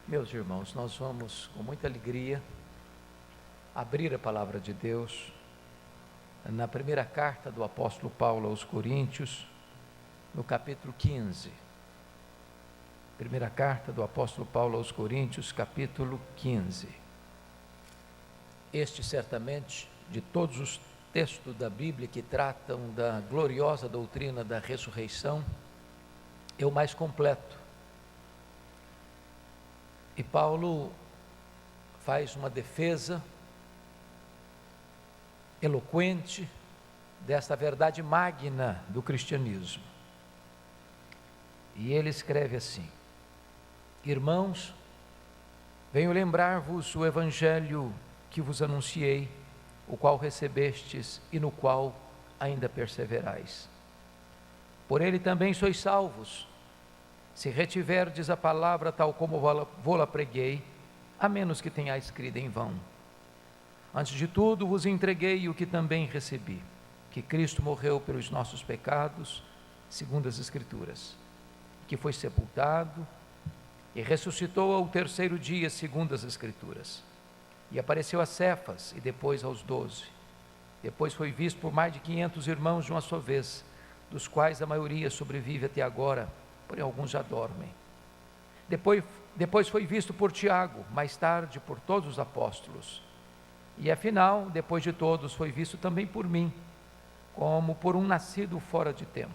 Meus irmãos, nós vamos com muita alegria abrir a palavra de Deus na primeira carta do apóstolo Paulo aos Coríntios, no capítulo 15. Primeira carta do apóstolo Paulo aos Coríntios, capítulo 15. Este, certamente, de todos os textos da Bíblia que tratam da gloriosa doutrina da ressurreição, é o mais completo. E Paulo faz uma defesa eloquente desta verdade magna do cristianismo. E ele escreve assim: Irmãos, venho lembrar-vos o evangelho que vos anunciei, o qual recebestes e no qual ainda perseverais. Por ele também sois salvos, se retiverdes a palavra tal como vou-la preguei, a menos que tenhais crido em vão. Antes de tudo vos entreguei o que também recebi, que Cristo morreu pelos nossos pecados, segundo as Escrituras, que foi sepultado e ressuscitou ao terceiro dia, segundo as Escrituras, e apareceu a Cefas e depois aos 12. Depois foi visto por mais de 500 irmãos de uma só vez, dos quais a maioria sobrevive até agora, porém alguns já dormem. Depois foi visto por Tiago, mais tarde por todos os apóstolos. E afinal, depois de todos, foi visto também por mim, como por um nascido fora de tempo.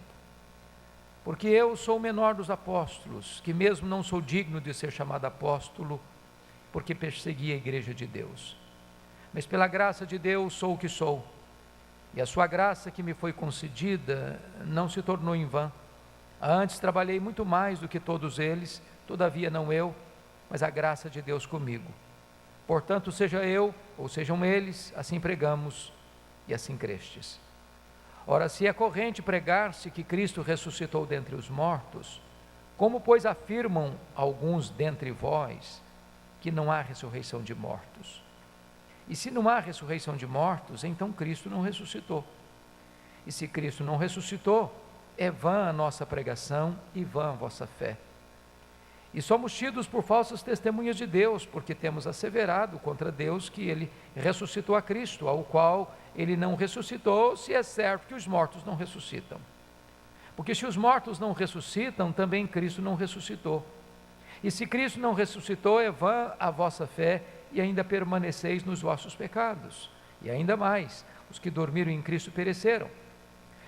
Porque eu sou o menor dos apóstolos, que mesmo não sou digno de ser chamado apóstolo, porque persegui a igreja de Deus. Mas pela graça de Deus sou o que sou, e a sua graça que me foi concedida não se tornou em vão. Antes trabalhei muito mais do que todos eles, todavia não eu, mas a graça de Deus comigo. Portanto, seja eu, ou sejam eles, assim pregamos e assim crestes. Ora, se é corrente pregar-se que Cristo ressuscitou dentre os mortos, como, pois, afirmam alguns dentre vós que não há ressurreição de mortos? E se não há ressurreição de mortos, então Cristo não ressuscitou. E se Cristo não ressuscitou, é vã a nossa pregação e vã a vossa fé. E somos tidos por falsas testemunhas de Deus, porque temos asseverado contra Deus que Ele ressuscitou a Cristo, ao qual Ele não ressuscitou, se é certo que os mortos não ressuscitam. Porque se os mortos não ressuscitam, também Cristo não ressuscitou. E se Cristo não ressuscitou, é vã a vossa fé e ainda permaneceis nos vossos pecados. E ainda mais, os que dormiram em Cristo pereceram.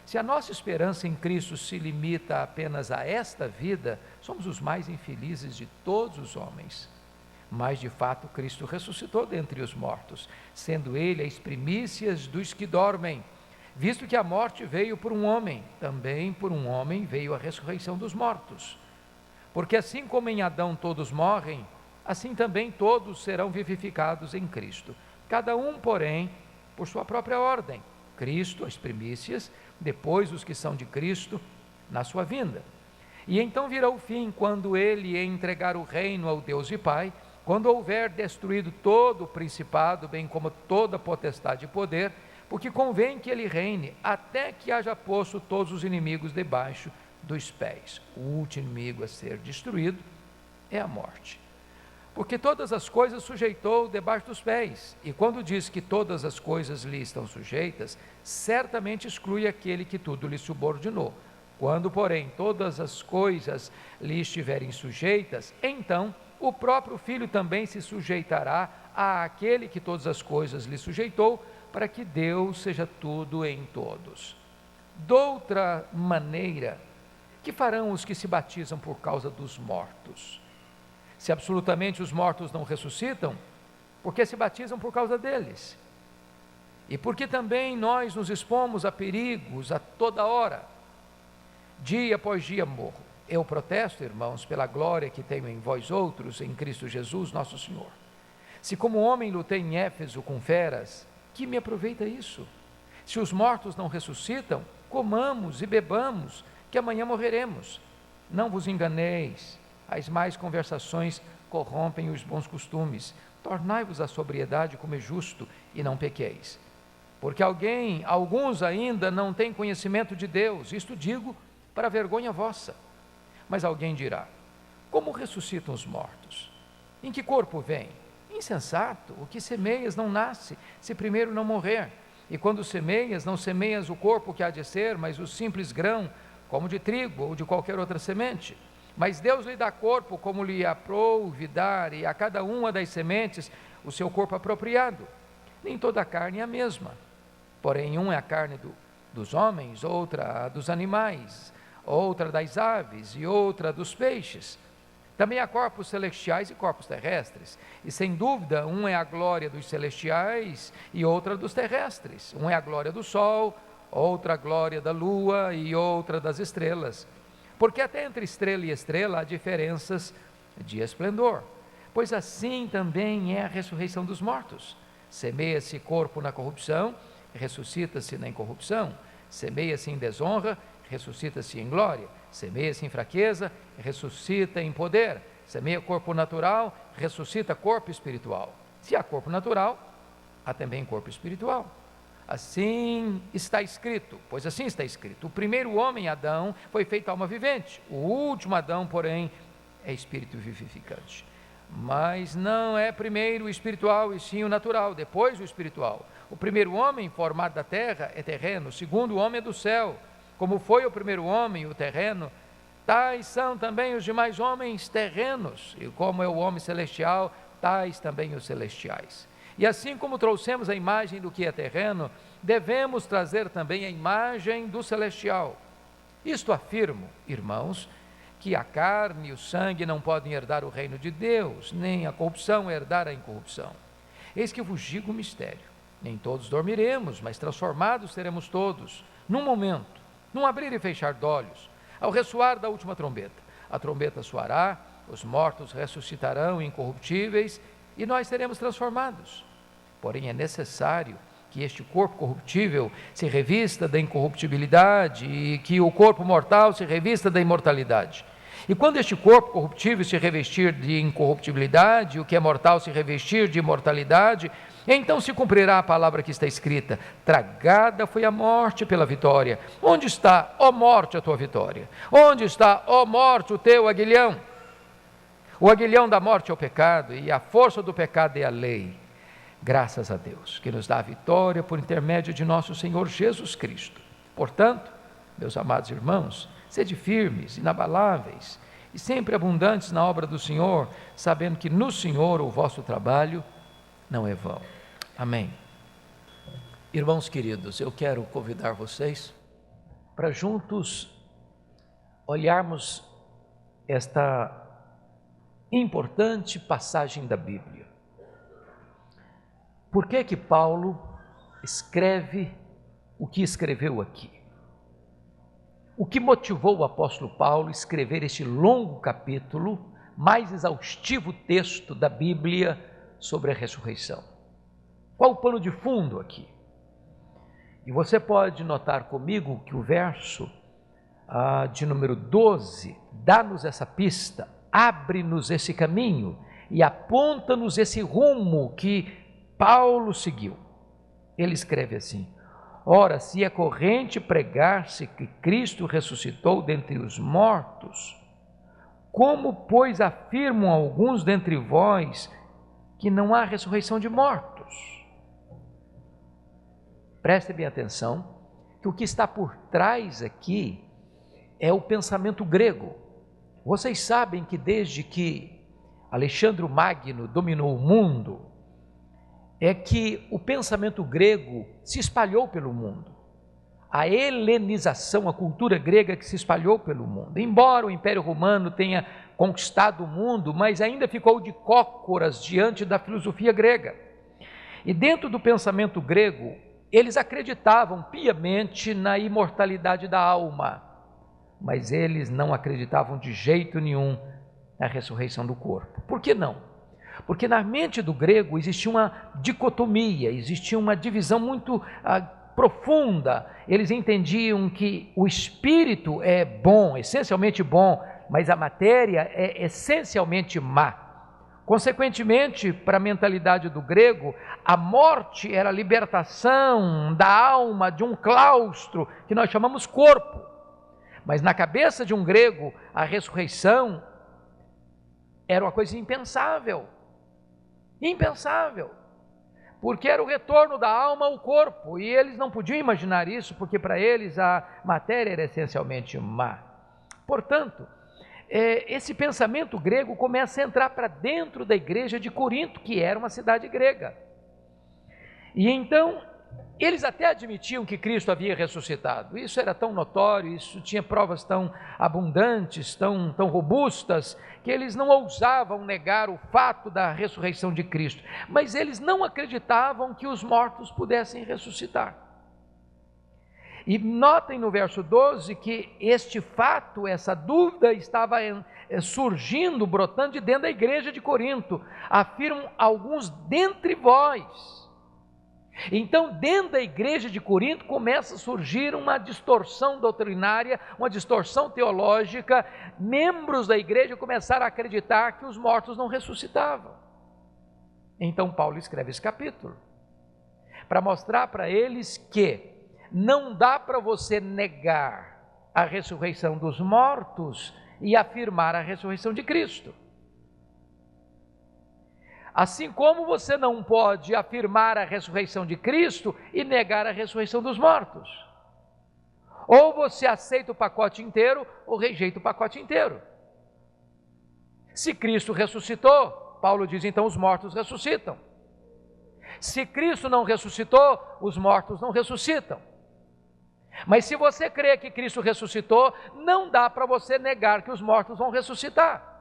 Se a nossa esperança em Cristo se limita apenas a esta vida, somos os mais infelizes de todos os homens. Mas, de fato, Cristo ressuscitou dentre os mortos, sendo Ele as primícias dos que dormem. Visto que a morte veio por um homem, também por um homem veio a ressurreição dos mortos. Porque assim como em Adão todos morrem, assim também todos serão vivificados em Cristo. Cada um, porém, por sua própria ordem. Cristo, as primícias, depois os que são de Cristo, na sua vinda. E então virá o fim, quando Ele entregar o reino ao Deus e Pai, quando houver destruído todo o principado, bem como toda potestade e poder, porque convém que Ele reine, até que haja posto todos os inimigos debaixo dos pés. O último inimigo a ser destruído é a morte. Porque todas as coisas sujeitou debaixo dos pés, e quando diz que todas as coisas lhe estão sujeitas, certamente exclui aquele que tudo lhe subordinou. Quando, porém, todas as coisas lhe estiverem sujeitas, então o próprio Filho também se sujeitará àquele que todas as coisas lhe sujeitou, para que Deus seja tudo em todos. Doutra maneira, que farão os que se batizam por causa dos mortos? Se absolutamente os mortos não ressuscitam, porque se batizam por causa deles. E porque também nós nos expomos a perigos a toda hora. Dia após dia morro. Eu protesto, irmãos, pela glória que tenho em vós outros, em Cristo Jesus, nosso Senhor. Se como homem lutei em Éfeso com feras, que me aproveita isso? Se os mortos não ressuscitam, comamos e bebamos, que amanhã morreremos. Não vos enganeis. As más conversações corrompem os bons costumes. Tornai-vos à sobriedade como é justo e não pequeis. Porque alguns ainda não têm conhecimento de Deus, isto digo para vergonha vossa. Mas alguém dirá: como ressuscitam os mortos? Em que corpo vem? Insensato, o que semeias não nasce, se primeiro não morrer. E quando semeias, não semeias o corpo que há de ser, mas o simples grão, como de trigo ou de qualquer outra semente. Mas Deus lhe dá corpo como lhe aprouve dar, e a cada uma das sementes o seu corpo apropriado. Nem toda a carne é a mesma. Porém, uma é a carne dos homens, outra a dos animais, outra das aves e outra dos peixes. Também há corpos celestiais e corpos terrestres, e sem dúvida, um é a glória dos celestiais e outra dos terrestres. Um é a glória do sol, outra a glória da lua e outra das estrelas. Porque até entre estrela e estrela há diferenças de esplendor. Pois assim também é a ressurreição dos mortos. Semeia-se corpo na corrupção, ressuscita-se na incorrupção. Semeia-se em desonra, ressuscita-se em glória. Semeia-se em fraqueza, ressuscita em poder. Semeia corpo natural, ressuscita corpo espiritual. Se há corpo natural, há também corpo espiritual. Assim está escrito, pois assim está escrito: o primeiro homem, Adão, foi feito alma vivente. O último Adão, porém, é espírito vivificante. Mas não é primeiro o espiritual e sim o natural, depois o espiritual. O primeiro homem formado da terra é terreno, o segundo homem é do céu. Como foi o primeiro homem, o terreno, tais são também os demais homens terrenos, e como é o homem celestial, tais também os celestiais. E assim como trouxemos a imagem do que é terreno, devemos trazer também a imagem do celestial. Isto afirmo, irmãos, que a carne e o sangue não podem herdar o reino de Deus, nem a corrupção herdar a incorrupção. Eis que vos digo o mistério: nem todos dormiremos, mas transformados seremos todos, num momento, num abrir e fechar de olhos, ao ressoar da última trombeta. A trombeta soará, os mortos ressuscitarão incorruptíveis e nós seremos transformados. Porém, é necessário que este corpo corruptível se revista da incorruptibilidade e que o corpo mortal se revista da imortalidade. E quando este corpo corruptível se revestir de incorruptibilidade, o que é mortal se revestir de imortalidade, então se cumprirá a palavra que está escrita: tragada foi a morte pela vitória. Onde está, ó morte, a tua vitória? Onde está, ó morte, o teu aguilhão? O aguilhão da morte é o pecado, e a força do pecado é a lei. Graças a Deus, que nos dá a vitória por intermédio de nosso Senhor Jesus Cristo. Portanto, meus amados irmãos, sede firmes, inabaláveis e sempre abundantes na obra do Senhor, sabendo que no Senhor o vosso trabalho não é vão. Amém. Irmãos queridos, eu quero convidar vocês para juntos olharmos esta importante passagem da Bíblia. Por que que Paulo escreve o que escreveu aqui? O que motivou o apóstolo Paulo a escrever este longo capítulo, mais exaustivo texto da Bíblia sobre a ressurreição? Qual o pano de fundo aqui? E você pode notar comigo que o verso de número 12 dá-nos essa pista, abre-nos esse caminho e aponta-nos esse rumo que Paulo seguiu. Ele escreve assim: ora, se é corrente pregar-se que Cristo ressuscitou dentre os mortos, como, pois, afirmam alguns dentre vós que não há ressurreição de mortos? Preste bem atenção, que o que está por trás aqui é o pensamento grego. Vocês sabem que desde que Alexandre o Magno dominou o mundo, é que o pensamento grego se espalhou pelo mundo. A helenização, a cultura grega que se espalhou pelo mundo. Embora o Império Romano tenha conquistado o mundo, mas ainda ficou de cócoras diante da filosofia grega. E dentro do pensamento grego, eles acreditavam piamente na imortalidade da alma, mas eles não acreditavam de jeito nenhum na ressurreição do corpo. Por que não? Porque na mente do grego existia uma dicotomia, existia uma divisão muito profunda. Eles entendiam que o espírito é bom, essencialmente bom, mas a matéria é essencialmente má. Consequentemente, para a mentalidade do grego, a morte era a libertação da alma de um claustro que nós chamamos corpo. Mas na cabeça de um grego, a ressurreição Era uma coisa impensável, impensável, porque era o retorno da alma ao corpo, e eles não podiam imaginar isso, porque para eles a matéria era essencialmente má. Portanto, esse pensamento grego começa a entrar para dentro da igreja de Corinto, que era uma cidade grega. E então, eles até admitiam que Cristo havia ressuscitado. Isso era tão notório, isso tinha provas tão abundantes, tão robustas, que eles não ousavam negar o fato da ressurreição de Cristo. Mas eles não acreditavam que os mortos pudessem ressuscitar. E notem no verso 12 que este fato, essa dúvida estava surgindo, brotando de dentro da igreja de Corinto. Afirmam alguns dentre vós. Então, dentro da igreja de Corinto começa a surgir uma distorção doutrinária, uma distorção teológica. Membros da igreja começaram a acreditar que os mortos não ressuscitavam. Então Paulo escreve esse capítulo para mostrar para eles que não dá para você negar a ressurreição dos mortos e afirmar a ressurreição de Cristo. Assim como você não pode afirmar a ressurreição de Cristo e negar a ressurreição dos mortos. Ou você aceita o pacote inteiro ou rejeita o pacote inteiro. Se Cristo ressuscitou, Paulo diz, então os mortos ressuscitam. Se Cristo não ressuscitou, os mortos não ressuscitam. Mas se você crê que Cristo ressuscitou, não dá para você negar que os mortos vão ressuscitar.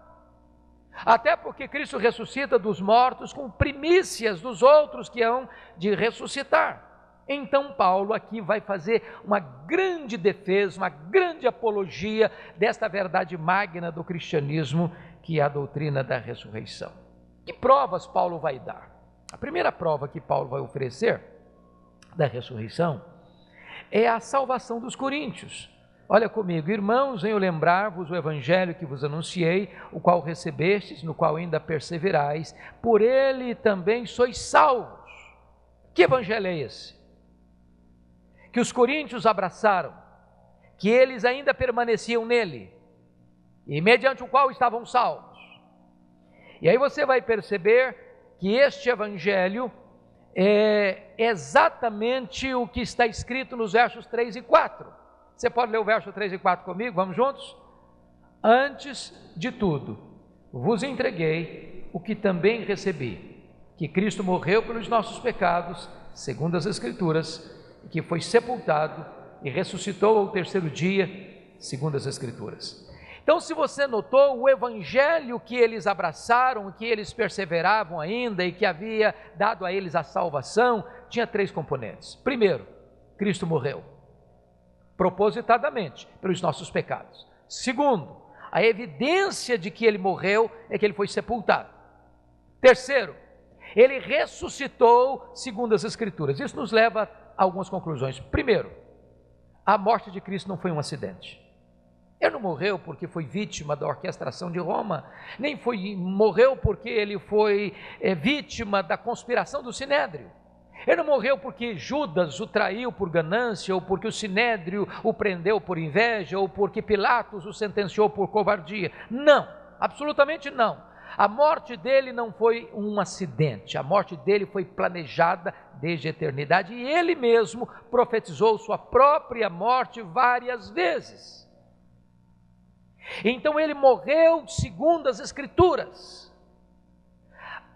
Até porque Cristo ressuscita dos mortos com primícias dos outros que hão de ressuscitar. Então Paulo aqui vai fazer uma grande defesa, uma grande apologia desta verdade magna do cristianismo, que é a doutrina da ressurreição. Que provas Paulo vai dar? A primeira prova que Paulo vai oferecer da ressurreição é a salvação dos coríntios. Olha comigo, irmãos, venho lembrar-vos o evangelho que vos anunciei, o qual recebestes, no qual ainda perseverais, por ele também sois salvos. Que evangelho é esse? Que os coríntios abraçaram, que eles ainda permaneciam nele, e mediante o qual estavam salvos. E aí você vai perceber que este evangelho é exatamente o que está escrito nos versos 3 e 4. Você pode ler o verso 3 e 4 comigo? Vamos juntos? Antes de tudo, vos entreguei o que também recebi, que Cristo morreu pelos nossos pecados, segundo as Escrituras, e que foi sepultado e ressuscitou ao terceiro dia, segundo as Escrituras. Então, se você notou, o evangelho que eles abraçaram, que eles perseveravam ainda e que havia dado a eles a salvação, tinha 3 componentes. Primeiro, Cristo morreu, propositadamente, pelos nossos pecados. Segundo, a evidência de que ele morreu é que ele foi sepultado. Terceiro, ele ressuscitou segundo as Escrituras. Isso nos leva a algumas conclusões. Primeiro, a morte de Cristo não foi um acidente. Ele não morreu porque foi vítima da orquestração de Roma, nem morreu porque ele foi vítima da conspiração do Sinédrio. Ele não morreu porque Judas o traiu por ganância, ou porque o Sinédrio o prendeu por inveja, ou porque Pilatos o sentenciou por covardia. Não, absolutamente não. A morte dele não foi um acidente, a morte dele foi planejada desde a eternidade, e ele mesmo profetizou sua própria morte várias vezes. Então ele morreu segundo as Escrituras.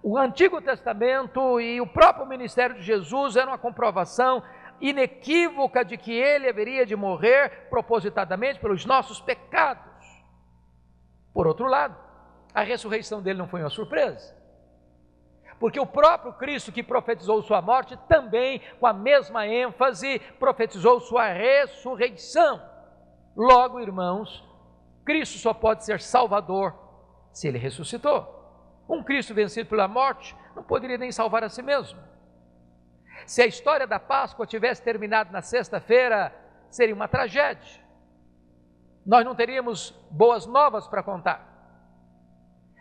O Antigo Testamento e o próprio ministério de Jesus eram uma comprovação inequívoca de que ele haveria de morrer propositadamente pelos nossos pecados. Por outro lado, a ressurreição dele não foi uma surpresa, porque o próprio Cristo que profetizou sua morte também, com a mesma ênfase, profetizou sua ressurreição. Logo, irmãos, Cristo só pode ser Salvador se ele ressuscitou. Um Cristo vencido pela morte não poderia nem salvar a si mesmo. Se a história da Páscoa tivesse terminado na sexta-feira, seria uma tragédia. Nós não teríamos boas novas para contar.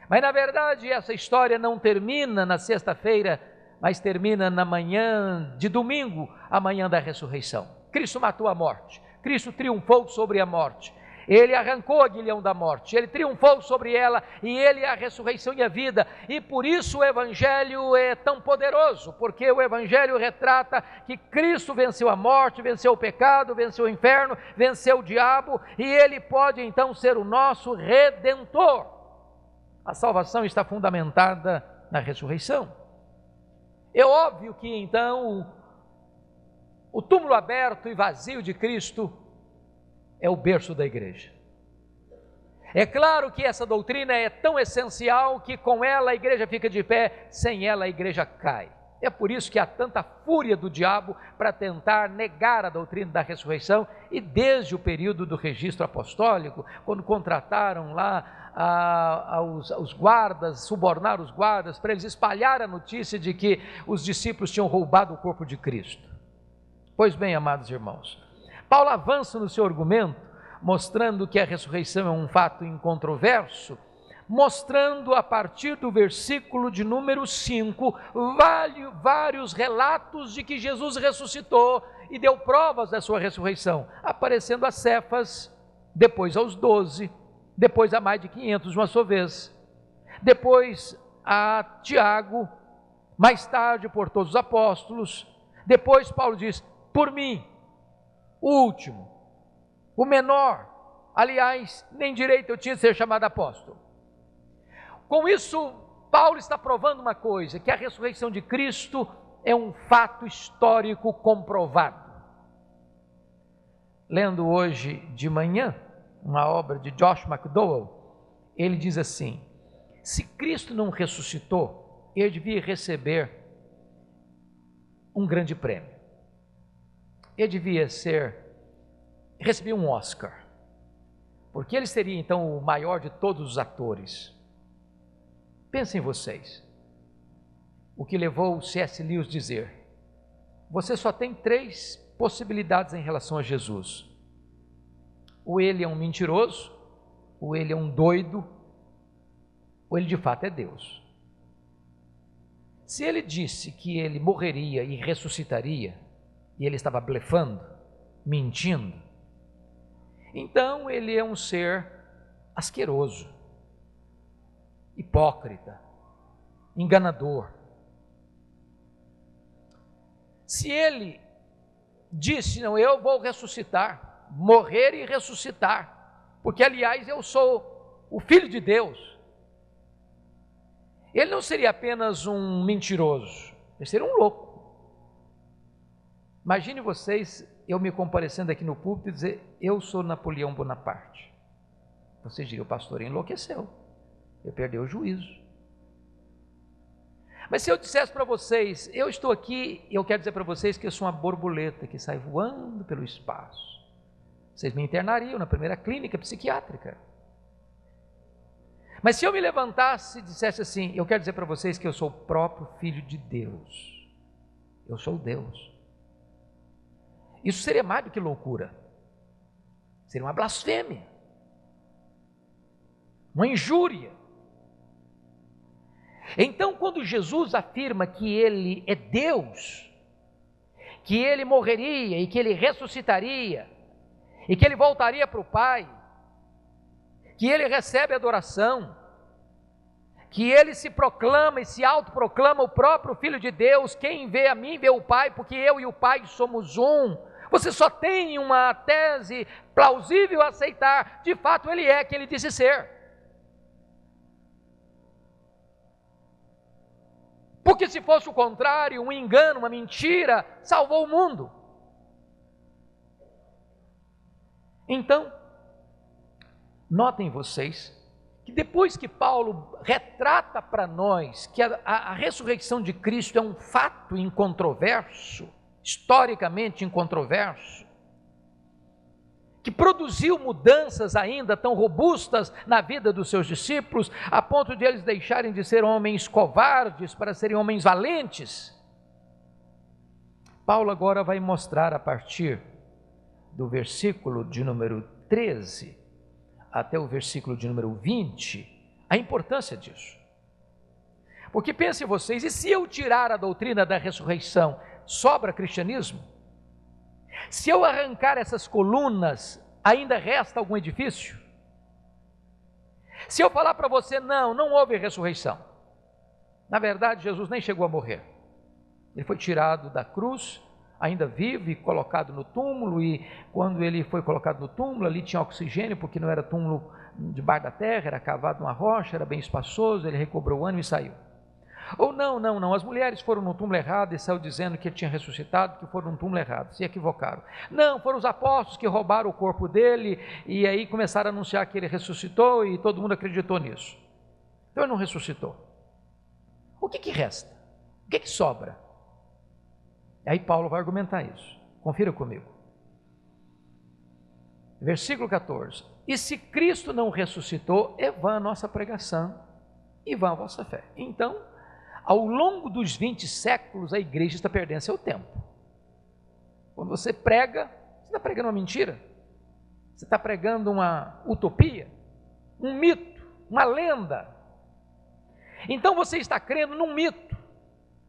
Mas na verdade essa história não termina na sexta-feira, mas termina na manhã de domingo, a manhã da ressurreição. Cristo matou a morte, Cristo triunfou sobre a morte. Ele arrancou o aguilhão da morte, ele triunfou sobre ela, e ele é a ressurreição e a vida. E por isso o Evangelho é tão poderoso, porque o Evangelho retrata que Cristo venceu a morte, venceu o pecado, venceu o inferno, venceu o diabo, e ele pode então ser o nosso Redentor. A salvação está fundamentada na ressurreição. É óbvio que então o túmulo aberto e vazio de Cristo é o berço da igreja. É claro que essa doutrina é tão essencial que com ela a igreja fica de pé, sem ela a igreja cai. É por isso que há tanta fúria do diabo para tentar negar a doutrina da ressurreição, e desde o período do registro apostólico, quando contrataram lá os guardas, subornaram os guardas para eles espalhar a notícia de que os discípulos tinham roubado o corpo de Cristo. Pois bem, amados irmãos, Paulo avança no seu argumento, mostrando que a ressurreição é um fato incontroverso, mostrando a partir do versículo de número 5, vários relatos de que Jesus ressuscitou e deu provas da sua ressurreição, aparecendo a Cefas, depois aos 12, depois a mais de 500 de uma só vez, depois a Tiago, mais tarde por todos os apóstolos. Depois Paulo diz, por mim, o último, o menor, aliás, nem direito eu tinha de ser chamado apóstolo. Com isso, Paulo está provando uma coisa, que a ressurreição de Cristo é um fato histórico comprovado. Lendo hoje de manhã, uma obra de Josh McDowell, ele diz assim, se Cristo não ressuscitou, ele devia receber um grande prêmio. Ele devia receber um Oscar, porque ele seria então o maior de todos os atores. Pensem vocês, o que levou o C.S. Lewis a dizer, você só tem 3 possibilidades em relação a Jesus. Ou ele é um mentiroso, ou ele é um doido, ou ele de fato é Deus. Se ele disse que ele morreria e ressuscitaria, e ele estava blefando, mentindo, então ele é um ser asqueroso, hipócrita, enganador. Se ele disse, não, eu vou ressuscitar, morrer e ressuscitar, porque aliás eu sou o Filho de Deus, ele não seria apenas um mentiroso, ele seria um louco. Imagine vocês, eu me comparecendo aqui no púlpito e dizer, eu sou Napoleão Bonaparte. Vocês diriam, o pastor enlouqueceu, ele perdeu o juízo. Mas se eu dissesse para vocês, eu estou aqui e eu quero dizer para vocês que eu sou uma borboleta que sai voando pelo espaço, vocês me internariam na primeira clínica psiquiátrica. Mas se eu me levantasse e dissesse assim, eu quero dizer para vocês que eu sou o próprio Filho de Deus, eu sou Deus, isso seria mais do que loucura, seria uma blasfêmia, uma injúria. Então, quando Jesus afirma que ele é Deus, que ele morreria e que ele ressuscitaria, e que ele voltaria para o Pai, que ele recebe adoração, que ele se proclama e se autoproclama o próprio Filho de Deus, quem vê a mim vê o Pai, porque eu e o Pai somos um. Você só tem uma tese plausível a aceitar, de fato ele é quem ele disse ser. Porque se fosse o contrário, um engano, uma mentira, salvou o mundo. Então, notem vocês, que depois que Paulo retrata para nós que a ressurreição de Cristo é um fato incontroverso, historicamente incontroverso, que produziu mudanças ainda tão robustas na vida dos seus discípulos, a ponto de eles deixarem de ser homens covardes para serem homens valentes. Paulo agora vai mostrar a partir do versículo de número 13 até o versículo de número 20, a importância disso. Porque pensem vocês, e se eu tirar a doutrina da ressurreição, sobra cristianismo? Se eu arrancar essas colunas ainda resta algum edifício? Se eu falar para você, não houve ressurreição, na verdade Jesus nem chegou a morrer, ele foi tirado da cruz, ainda vivo, e colocado no túmulo, e quando ele foi colocado no túmulo, ali tinha oxigênio, porque não era túmulo debaixo da terra, era cavado numa rocha, era bem espaçoso, ele recobrou o ânimo e saiu. Ou não, as mulheres foram no túmulo errado e saiu dizendo que ele tinha ressuscitado, que foram no túmulo errado, se equivocaram. Não, foram os apóstolos que roubaram o corpo dele, e aí começaram a anunciar que ele ressuscitou, e todo mundo acreditou nisso. Então ele não ressuscitou. O que resta? O que sobra? Aí Paulo vai argumentar isso, confira comigo. Versículo 14: e se Cristo não ressuscitou, é vã a nossa pregação, e vã a vossa fé. Então, ao longo dos 20 séculos, a igreja está perdendo seu tempo. Quando você prega, você está pregando uma mentira, você está pregando uma utopia, um mito, uma lenda. Então você está crendo num mito,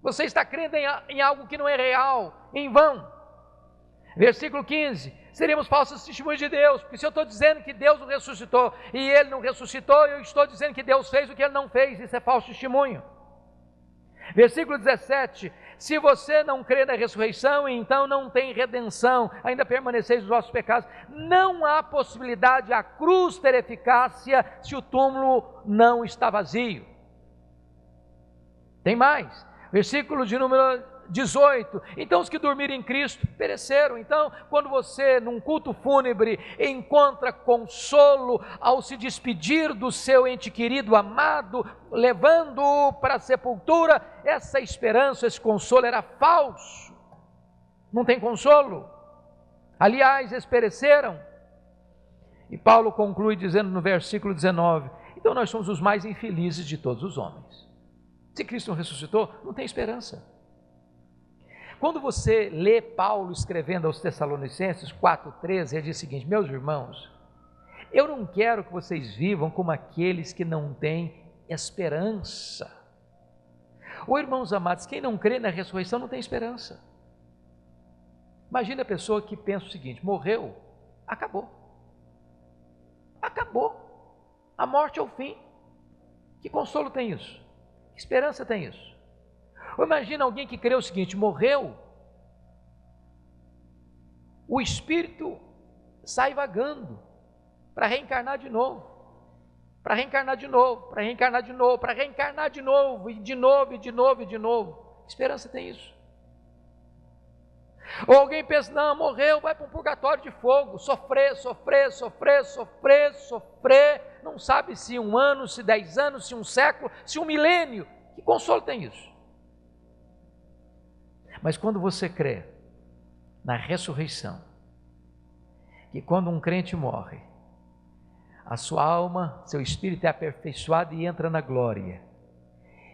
você está crendo em algo que não é real, em vão. Versículo 15: seremos falsos testemunhos de Deus, porque se eu estou dizendo que Deus o ressuscitou e ele não ressuscitou, eu estou dizendo que Deus fez o que ele não fez, isso é falso testemunho. Versículo 17: se você não crê na ressurreição, então não tem redenção, ainda permaneceis nos vossos pecados. Não há possibilidade a cruz ter eficácia se o túmulo não está vazio. Tem mais, versículo de número 18: então os que dormiram em Cristo pereceram. Então, quando você num culto fúnebre encontra consolo ao se despedir do seu ente querido, amado, levando-o para a sepultura, essa esperança, esse consolo era falso, não tem consolo. Aliás, eles pereceram. E Paulo conclui dizendo no versículo 19: então nós somos os mais infelizes de todos os homens. Se Cristo não ressuscitou, não tem esperança. Quando você lê Paulo escrevendo aos Tessalonicenses 4,13, ele diz o seguinte: meus irmãos, eu não quero que vocês vivam como aqueles que não têm esperança. Ou, irmãos amados, quem não crê na ressurreição não tem esperança. Imagina a pessoa que pensa o seguinte: morreu, acabou, a morte é o fim. Que consolo tem isso? Que esperança tem isso? Ou imagina alguém que crê o seguinte: morreu, o espírito sai vagando para reencarnar de novo, para reencarnar de novo, para reencarnar de novo, para reencarnar de novo, e de novo, e de novo, e de novo. Que esperança tem isso? Ou alguém pensa: não, morreu, vai para um purgatório de fogo, sofrer, não sabe se 1 ano, se 10 anos, se 1 século, se 1 milênio. Que consolo tem isso? Mas quando você crê na ressurreição, que quando um crente morre, a sua alma, seu espírito é aperfeiçoado e entra na glória,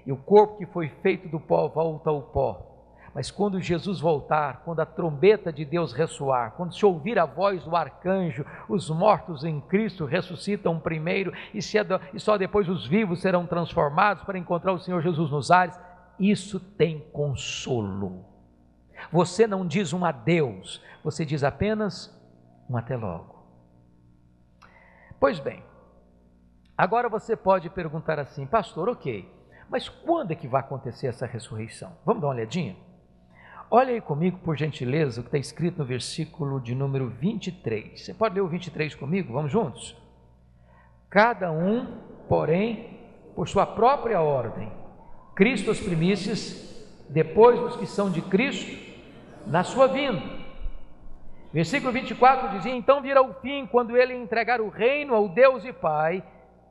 e o corpo que foi feito do pó volta ao pó. Mas quando Jesus voltar, quando a trombeta de Deus ressoar, quando se ouvir a voz do arcanjo, os mortos em Cristo ressuscitam primeiro, e só depois os vivos serão transformados para encontrar o Senhor Jesus nos ares. Isso tem consolo. Você não diz um adeus, você diz apenas um até logo. Pois bem, agora você pode perguntar assim: pastor, ok, mas quando é que vai acontecer essa ressurreição? Vamos dar uma olhadinha? Olha aí comigo, por gentileza, o que está escrito no versículo de número 23. Você pode ler o 23 comigo? Vamos juntos? Cada um, porém, por sua própria ordem, Cristo as primícias, depois os que são de Cristo, na sua vinda. Versículo 24 dizia: então virá o fim, quando ele entregar o reino ao Deus e Pai,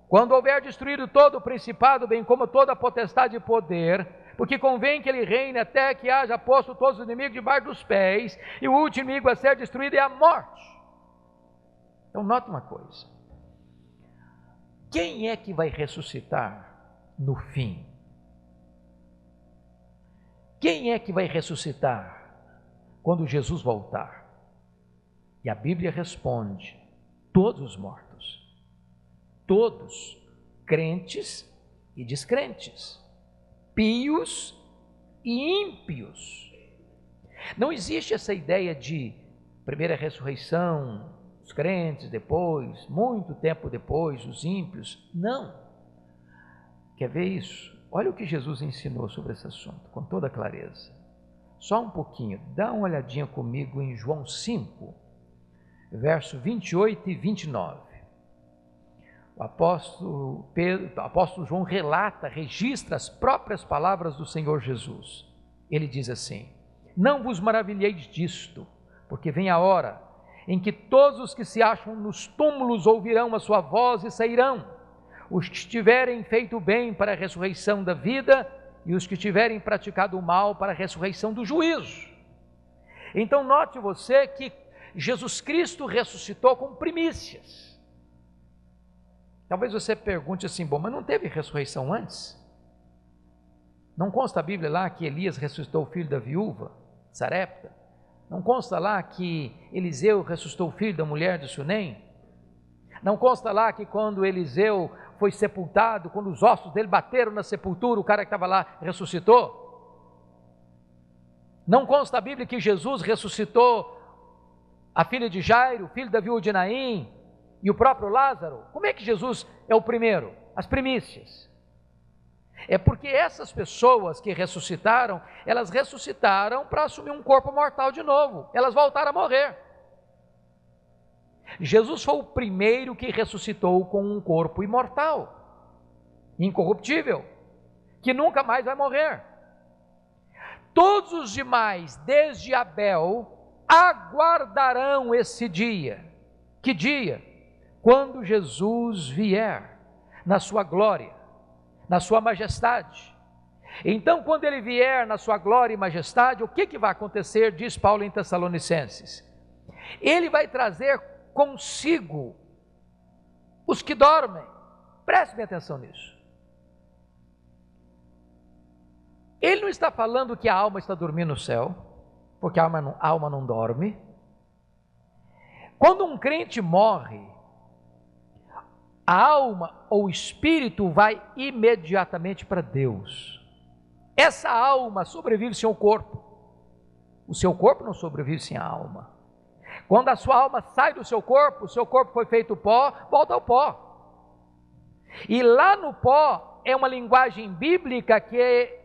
quando houver destruído todo o principado, bem como toda a potestade e poder, porque convém que ele reine até que haja posto todos os inimigos debaixo dos pés, e o último inimigo a ser destruído é a morte. Então note uma coisa: quem é que vai ressuscitar no fim? Quem é que vai ressuscitar quando Jesus voltar? E a Bíblia responde: todos os mortos, todos, crentes e descrentes, pios e ímpios. Não existe essa ideia de primeira ressurreição, os crentes depois, muito tempo depois, os ímpios. Não. Quer ver isso? Olha o que Jesus ensinou sobre esse assunto, com toda clareza. Só um pouquinho, dá uma olhadinha comigo em João 5, verso 28 e 29. O apóstolo João registra as próprias palavras do Senhor Jesus. Ele diz assim: não vos maravilheis disto, porque vem a hora em que todos os que se acham nos túmulos ouvirão a sua voz e sairão, os que tiverem feito o bem para a ressurreição da vida e os que tiverem praticado o mal para a ressurreição do juízo. Então note você que Jesus Cristo ressuscitou com primícias. Talvez você pergunte assim: bom, mas não teve ressurreição antes? Não consta a Bíblia lá que Elias ressuscitou o filho da viúva, Sarepta? Não consta lá que Eliseu ressuscitou o filho da mulher de Sunem? Não consta lá que quando Eliseu foi sepultado, quando os ossos dele bateram na sepultura, o cara que estava lá ressuscitou? Não consta a Bíblia que Jesus ressuscitou a filha de Jairo, o filho da viúva de Naim, e o próprio Lázaro? Como é que Jesus é o primeiro? As primícias. É porque essas pessoas que ressuscitaram, elas ressuscitaram para assumir um corpo mortal de novo. Elas voltaram a morrer. Jesus foi o primeiro que ressuscitou com um corpo imortal, incorruptível, que nunca mais vai morrer. Todos os demais, desde Abel, aguardarão esse dia. Que dia? Quando Jesus vier na sua glória, na sua majestade. Então, quando ele vier na sua glória e majestade, o que vai acontecer? Diz Paulo em Tessalonicenses: ele vai trazer consigo os que dormem. Preste bem atenção nisso. Ele não está falando que a alma está dormindo no céu, porque a alma não dorme. Quando um crente morre, a alma ou o espírito vai imediatamente para Deus. Essa alma sobrevive sem o corpo. O seu corpo não sobrevive sem a alma. Quando a sua alma sai do seu corpo, o seu corpo foi feito pó, volta ao pó. E lá no pó é uma linguagem bíblica que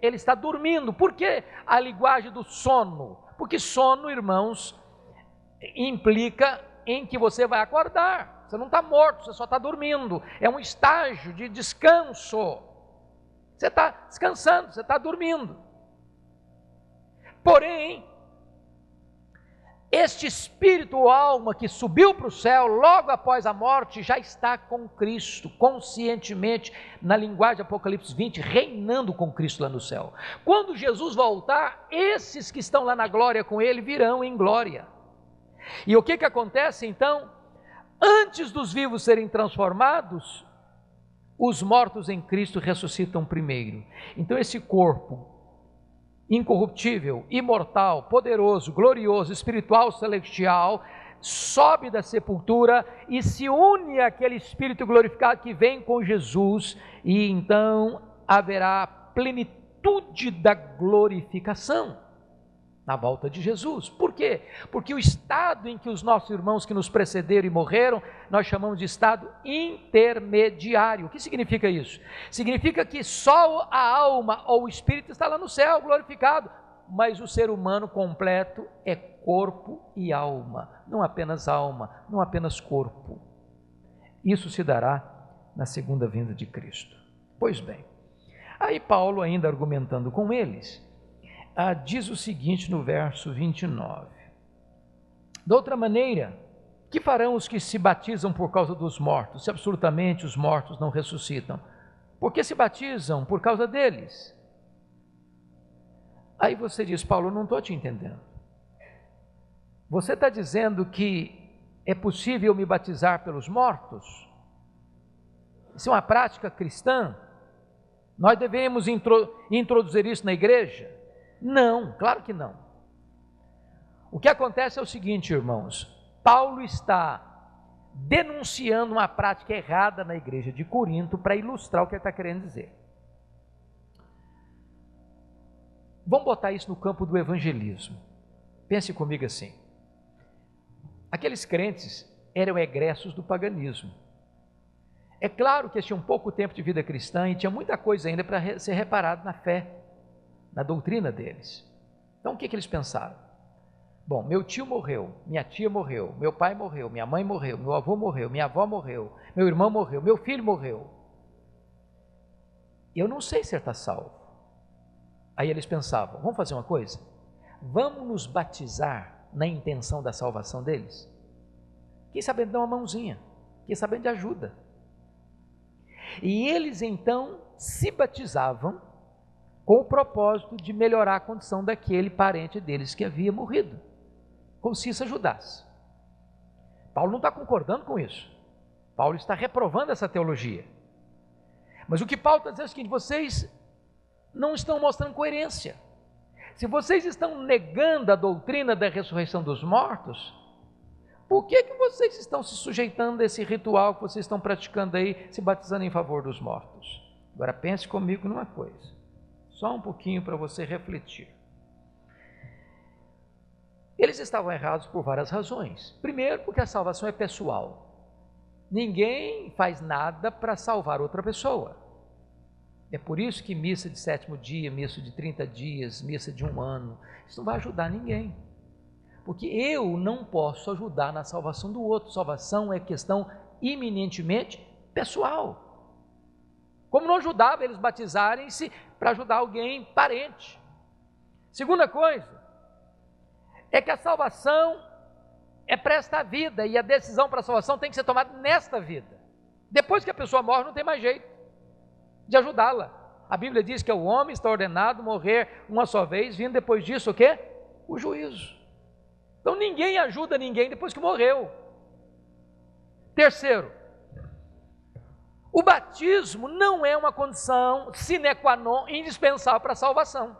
ele está dormindo. Por que a linguagem do sono? Porque sono, irmãos, implica em que você vai acordar. Você não está morto, você só está dormindo. É um estágio de descanso. Você está descansando, você está dormindo. Porém, este espírito ou alma que subiu para o céu logo após a morte já está com Cristo, conscientemente, na linguagem de Apocalipse 20, reinando com Cristo lá no céu. Quando Jesus voltar, esses que estão lá na glória com Ele virão em glória. E o que acontece então? Antes dos vivos serem transformados, os mortos em Cristo ressuscitam primeiro. Então esse corpo incorruptível, imortal, poderoso, glorioso, espiritual, celestial, sobe da sepultura e se une àquele Espírito glorificado que vem com Jesus, e então haverá plenitude da glorificação na volta de Jesus. Por quê? Porque o estado em que os nossos irmãos que nos precederam e morreram, nós chamamos de estado intermediário. O que significa isso? Significa que só a alma ou o espírito está lá no céu, glorificado, mas o ser humano completo é corpo e alma, não apenas alma, não apenas corpo. Isso se dará na segunda vinda de Cristo. Pois bem, aí Paulo, ainda argumentando com eles, diz o seguinte no verso 29: de outra maneira, que farão os que se batizam por causa dos mortos, se absolutamente os mortos não ressuscitam? Porque se batizam por causa deles. Aí você diz: Paulo, eu não estou te entendendo. Você está dizendo que é possível me batizar pelos mortos? Isso é uma prática cristã? Nós devemos introduzir isso na igreja? Não, claro que não. O que acontece é o seguinte, irmãos: Paulo está denunciando uma prática errada na igreja de Corinto para ilustrar o que ele está querendo dizer. Vamos botar isso no campo do evangelismo. Pense comigo assim: aqueles crentes eram egressos do paganismo. É claro que eles tinham pouco tempo de vida cristã e tinha muita coisa ainda para ser reparado na fé, na doutrina deles. Então o que eles pensaram? Bom, meu tio morreu, minha tia morreu, meu pai morreu, minha mãe morreu, meu avô morreu, minha avó morreu, meu irmão morreu, meu filho morreu. Eu não sei se ele está salvo. Aí eles pensavam, vamos fazer uma coisa? Vamos nos batizar na intenção da salvação deles? Quem sabe dar uma mãozinha, quem sabe de ajuda. E eles então se batizavam com o propósito de melhorar a condição daquele parente deles que havia morrido, como se isso ajudasse. Paulo não está concordando com isso. Paulo está reprovando essa teologia. Mas o que Paulo está dizendo é o seguinte: vocês não estão mostrando coerência. Se vocês estão negando a doutrina da ressurreição dos mortos, por que vocês estão se sujeitando a esse ritual que vocês estão praticando aí, se batizando em favor dos mortos? Agora pense comigo numa coisa, só um pouquinho para você refletir. Eles estavam errados por várias razões. Primeiro, porque a salvação é pessoal. Ninguém faz nada para salvar outra pessoa. É por isso que missa de 7º dia, missa de 30 dias, missa de 1 ano, isso não vai ajudar ninguém. Porque eu não posso ajudar na salvação do outro. Salvação é questão eminentemente pessoal. Como não ajudava eles batizarem-se para ajudar alguém parente. Segunda coisa, é que a salvação é para esta vida, e a decisão para a salvação tem que ser tomada nesta vida. Depois que a pessoa morre, não tem mais jeito de ajudá-la. A Bíblia diz que o homem está ordenado morrer uma só vez, vindo depois disso o quê? O juízo. Então ninguém ajuda ninguém depois que morreu. Terceiro, o batismo não é uma condição sine qua non indispensável para a salvação.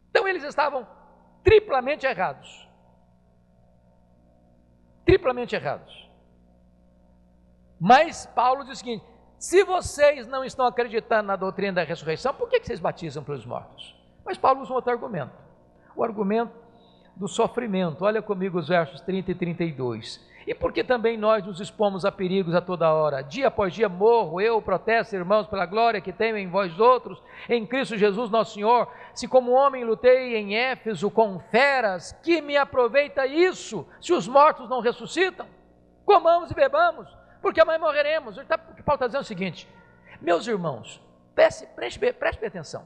Então eles estavam triplamente errados. Triplamente errados. Mas Paulo diz o seguinte: se vocês não estão acreditando na doutrina da ressurreição, por que vocês batizam pelos mortos? Mas Paulo usa um outro argumento. O argumento do sofrimento. Olha comigo os versos 30 e 32. E porque também nós nos expomos a perigos a toda hora. Dia após dia morro, eu protesto, irmãos, pela glória que tenho em vós outros, em Cristo Jesus nosso Senhor. Se como homem lutei em Éfeso com feras, que me aproveita isso, se os mortos não ressuscitam? Comamos e bebamos, porque amanhã morreremos. O que Paulo está dizendo é o seguinte: meus irmãos, preste atenção.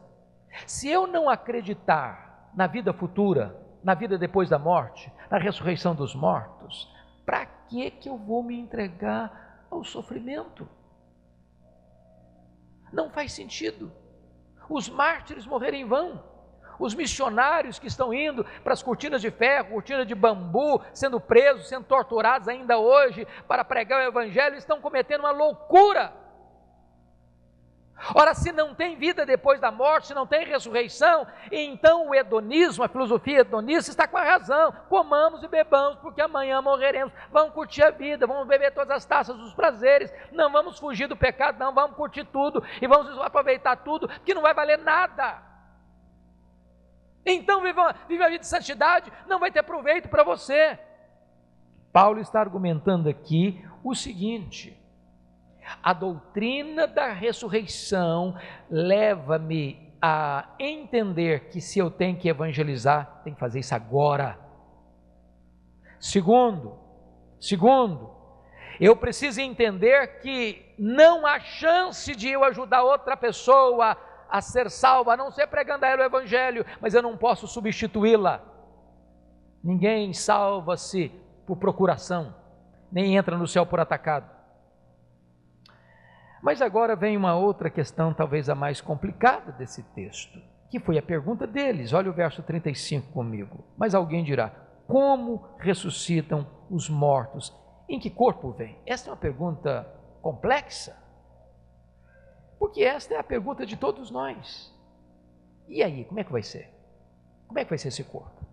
Se eu não acreditar na vida futura, na vida depois da morte, na ressurreição dos mortos, para que eu vou me entregar ao sofrimento? Não faz sentido. Os mártires morreram em vão. Os missionários que estão indo para as cortinas de ferro, cortinas de bambu, sendo presos, sendo torturados ainda hoje para pregar o evangelho, estão cometendo uma loucura. Ora, se não tem vida depois da morte, se não tem ressurreição, então o hedonismo, a filosofia hedonista está com a razão. Comamos e bebamos, porque amanhã morreremos. Vamos curtir a vida, vamos beber todas as taças dos prazeres, não vamos fugir do pecado, não, vamos curtir tudo e vamos aproveitar tudo, que não vai valer nada. Então viva a vida de santidade, não vai ter proveito para você. Paulo está argumentando aqui o seguinte: a doutrina da ressurreição leva-me a entender que se eu tenho que evangelizar, tenho que fazer isso agora. Segundo, eu preciso entender que não há chance de eu ajudar outra pessoa a ser salva, a não ser pregando a ela o evangelho, mas eu não posso substituí-la. Ninguém salva-se por procuração, nem entra no céu por atacado. Mas agora vem uma outra questão, talvez a mais complicada desse texto, que foi a pergunta deles. Olha o verso 35 comigo. Mas alguém dirá: como ressuscitam os mortos? Em que corpo vem? Esta é uma pergunta complexa, porque esta é a pergunta de todos nós. E aí, como é que vai ser? Como é que vai ser esse corpo?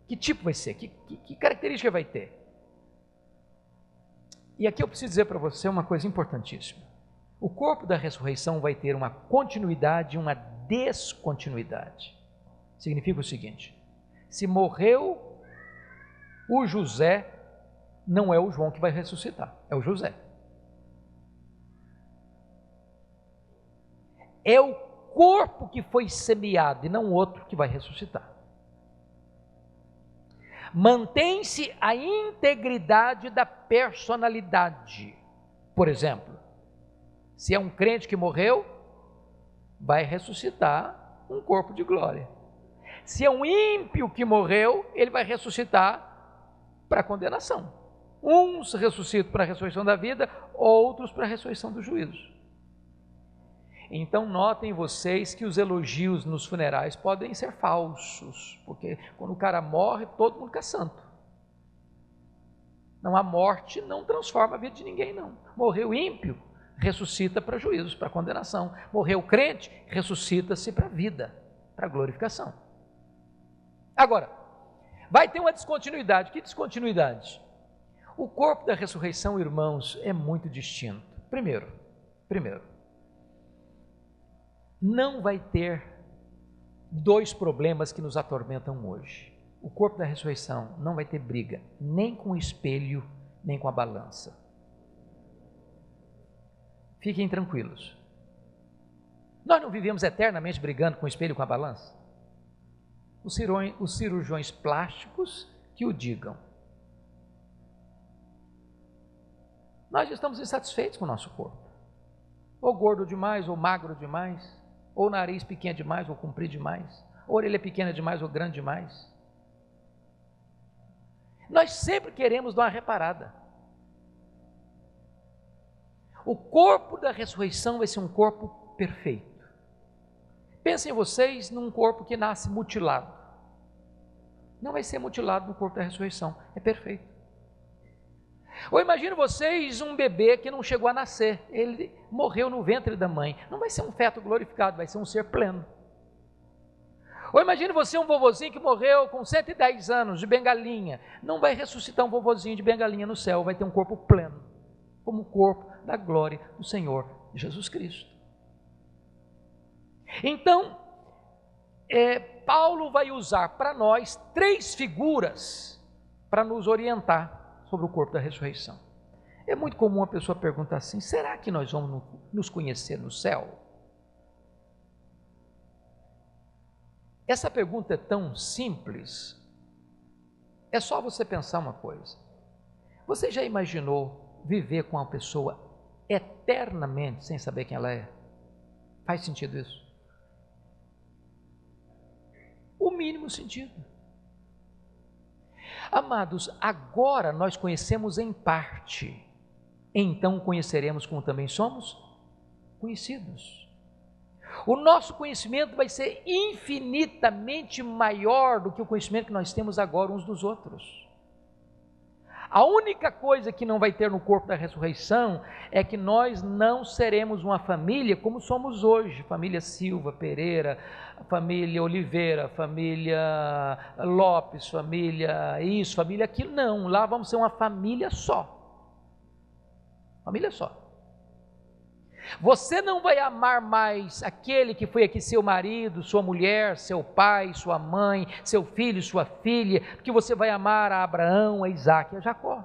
Que tipo vai ser? Que característica vai ter? E aqui eu preciso dizer para você uma coisa importantíssima. O corpo da ressurreição vai ter uma continuidade e uma descontinuidade. Significa o seguinte: se morreu O José não é o João que vai ressuscitar, é o José. É o corpo que foi semeado e não outro que vai ressuscitar. Mantém-se a integridade da personalidade. Por exemplo, se é um crente que morreu, vai ressuscitar um corpo de glória. Se é um ímpio que morreu, ele vai ressuscitar para a condenação. Uns ressuscitam para a ressurreição da vida, outros para a ressurreição do juízo. Então notem vocês que os elogios nos funerais podem ser falsos, porque quando o cara morre, todo mundo fica santo. Não, a morte não transforma a vida de ninguém, não. Morreu ímpio, ressuscita para juízos, para condenação. Morreu crente, ressuscita-se para a vida, para a glorificação. Agora, vai ter uma descontinuidade. Que descontinuidade? O corpo da ressurreição, irmãos, é muito distinto. Primeiro, não vai ter dois problemas que nos atormentam hoje. O corpo da ressurreição não vai ter briga, nem com o espelho, nem com a balança. Fiquem tranquilos. Nós não vivemos eternamente brigando com o espelho e com a balança? Os cirurgiões plásticos que o digam. Nós estamos insatisfeitos com o nosso corpo. Ou gordo demais, ou magro demais, ou nariz pequeno demais, ou comprido demais, ou orelha pequena demais, ou grande demais. Nós sempre queremos dar uma reparada. O corpo da ressurreição vai ser um corpo perfeito. Pensem vocês num corpo que nasce mutilado. Não vai ser mutilado no corpo da ressurreição, é perfeito. Ou imagine vocês um bebê que não chegou a nascer, ele morreu no ventre da mãe. Não vai ser um feto glorificado, vai ser um ser pleno. Ou imagine você um vovozinho que morreu com 110 anos de bengalinha. Não vai ressuscitar um vovozinho de bengalinha no céu, vai ter um corpo pleno, como o corpo da glória do Senhor Jesus Cristo. Então, Paulo vai usar para nós 3 figuras para nos orientar sobre o corpo da ressurreição. É muito comum a pessoa perguntar assim: será que nós vamos nos conhecer no céu? Essa pergunta é tão simples. É só você pensar uma coisa. Você já imaginou viver com uma pessoa eternamente sem saber quem ela é? Faz sentido isso? O mínimo sentido. Amados, agora nós conhecemos em parte, então conheceremos como também somos conhecidos. O nosso conhecimento vai ser infinitamente maior do que o conhecimento que nós temos agora uns dos outros. A única coisa que não vai ter no corpo da ressurreição é que nós não seremos uma família como somos hoje, família Silva, Pereira, família Oliveira, família Lopes, família isso, família aquilo. Não, lá vamos ser uma família só. Família só. Você não vai amar mais aquele que foi aqui seu marido, sua mulher, seu pai, sua mãe, seu filho, sua filha, porque você vai amar a Abraão, a Isaac e a Jacó.